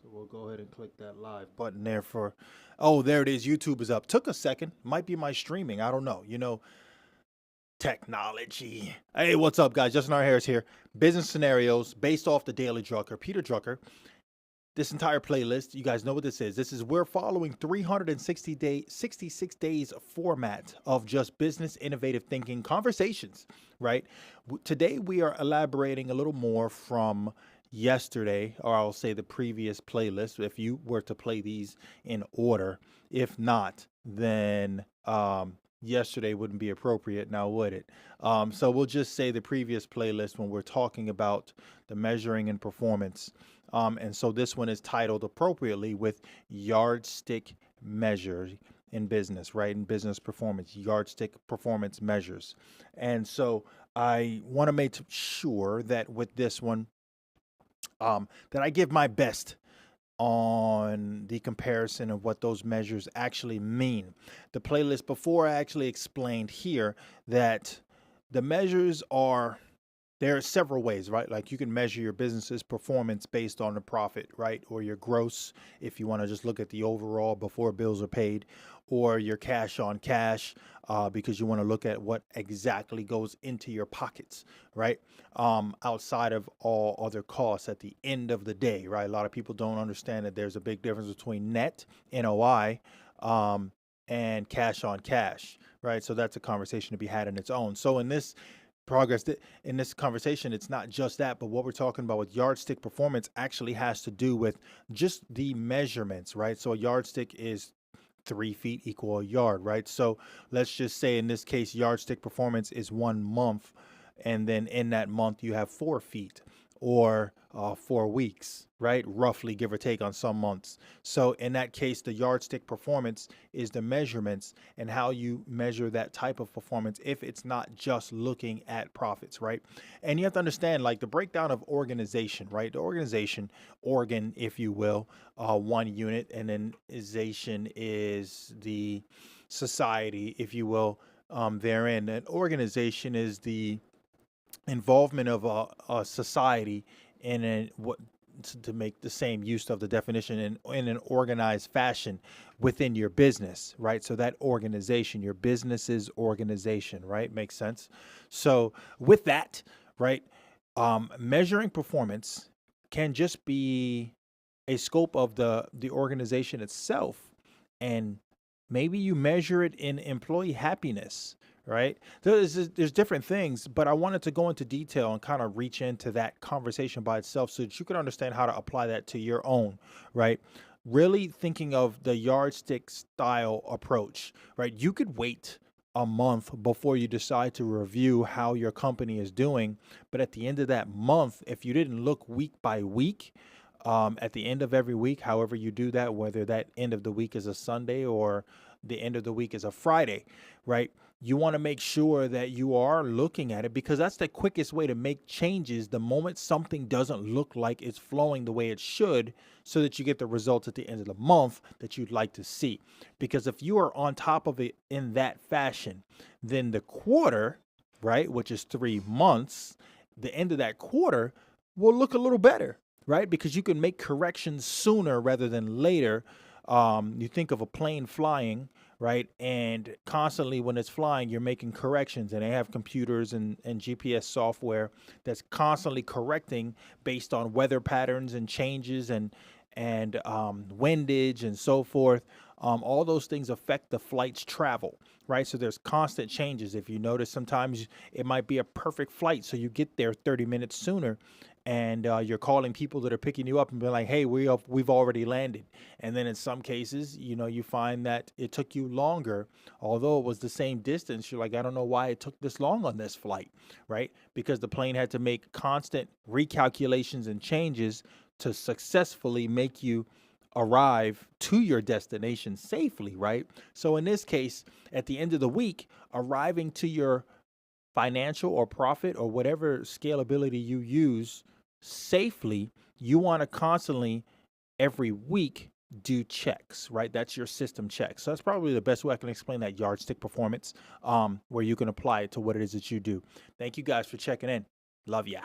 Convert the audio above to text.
So we'll go ahead and click that live button there for, oh, there it is. YouTube is up. Took a second. Might be my streaming. I don't know. You know, technology. Hey, what's up, guys? Justin R. Harris here. Business scenarios based off the Daily Drucker, Peter Drucker. This entire playlist, you guys know what this is. We're following 66 days format of just business innovative thinking conversations, right? Today we are elaborating a little more from yesterday, or I'll say the previous playlist, if you were to play these in order. If not, then yesterday wouldn't be appropriate now, would it? So we'll just say the previous playlist when we're talking about the measuring and performance. And so this one is titled appropriately with yardstick measures in business, right? In business performance, yardstick performance measures. And so I want to make sure that with this one, that I give my best on the comparison of what those measures actually mean. The playlist before I actually explained here that the measures are, there are several ways, right? Like you can measure your business's performance based on the profit, right? Or your gross, if you want to just look at the overall before bills are paid, or your cash on cash, because you want to look at what exactly goes into your pockets, right? Outside of all other costs at the end of the day, right? A lot of people don't understand that there's a big difference between net, NOI, and cash on cash, right? So that's a conversation to be had in its own. So in this conversation, it's not just that, but what we're talking about with yardstick performance actually has to do with just the measurements, right? So a yardstick is 3 feet equal a yard, right? So let's just say in this case, yardstick performance is 1 month. And then in that month, you have 4 feet or 4 weeks, right? Roughly, give or take on some months. So in that case, the yardstick performance is the measurements and how you measure that type of performance if it's not just looking at profits, right? And you have to understand like the breakdown of organization, right? The organization, organ, if you will, 1 unit, and then ization is the society, if you will, therein. An organization is the involvement of a society in what to make the same use of the definition in an organized fashion within your business, right? So that organization, your business's organization, right? Makes sense. So with that, right, measuring performance can just be a scope of the organization itself, and maybe you measure it in employee happiness, right? There's different things, but I wanted to go into detail and kind of reach into that conversation by itself so that you can understand how to apply that to your own, right? Really thinking of the yardstick style approach, right? You could wait a month before you decide to review how your company is doing, but at the end of that month, if you didn't look week by week, at the end of every week, however you do that, whether that end of the week is a Sunday or the end of the week is a Friday, right? You want to make sure that you are looking at it because that's the quickest way to make changes the moment something doesn't look like it's flowing the way it should, so that you get the results at the end of the month that you'd like to see. Because if you are on top of it in that fashion, then the quarter, right, which is 3 months, the end of that quarter will look a little better, right? Because you can make corrections sooner rather than later. You think of a plane flying, right? And constantly when it's flying, you're making corrections, and they have computers and GPS software that's constantly correcting based on weather patterns and changes and windage and so forth. All those things affect the flight's travel, right? So there's constant changes. If you notice, sometimes it might be a perfect flight, so you get there 30 minutes sooner, and you're calling people that are picking you up and be like, hey, we've already landed. And then in some cases, you know, you find that it took you longer, although it was the same distance. You're like, I don't know why it took this long on this flight, right? Because the plane had to make constant recalculations and changes to successfully make you arrive to your destination safely, right? So in this case, at the end of the week, arriving to your financial or profit or whatever scalability you use safely, you want to constantly every week do checks, right? That's your system check. So that's probably the best way I can explain that yardstick performance, where you can apply it to what it is that you do. Thank you guys for checking in. Love ya.